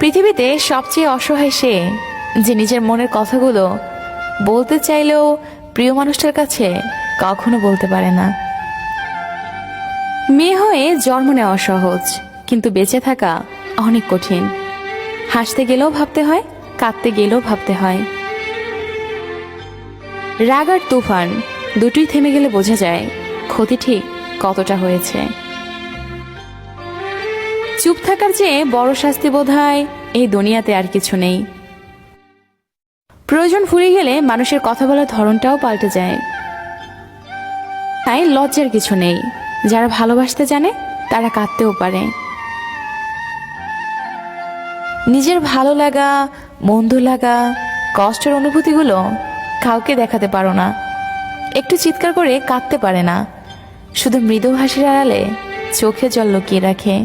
পৃথিবীতে সবচেয়ে অসহায় সে, যে নিজের মনের কথাগুলো বলতে চাইলেও প্রিয় মানুষটার কাছে কখনো বলতে পারে না। মেয়ে হয়ে জন্ম নেওয়া সহজ, কিন্তু বেঁচে থাকা অনেক কঠিন। হাসতে গেলেও ভাবতে হয়, কাঁদতে গেলেও ভাবতে হয়। রাগ আর তুফান দুটোই থেমে গেলে বোঝা যায় ক্ষতি ঠিক কতটা হয়েছে। চুপ থাকার চেয়ে বড় শাস্তি বোধহয় এই দুনিয়াতে আর কিছু নেই। প্রয়োজন ফুরিয়ে গেলে মানুষের কথা বলার ধরনটাও পাল্টে যায়। তাই লজ্জার কিছু নেই। যারা ভালোবাসতে জানে তারা কাঁদতেও পারে। নিজের ভালো লাগা, মন্দ লাগা, কষ্টের অনুভূতিগুলো কাউকে দেখাতে পারো না। একটু চিৎকার করে কাঁদতে পারে না, শুধু মৃদু হাসির আড়ালে চোখে জল লুকিয়ে রাখে।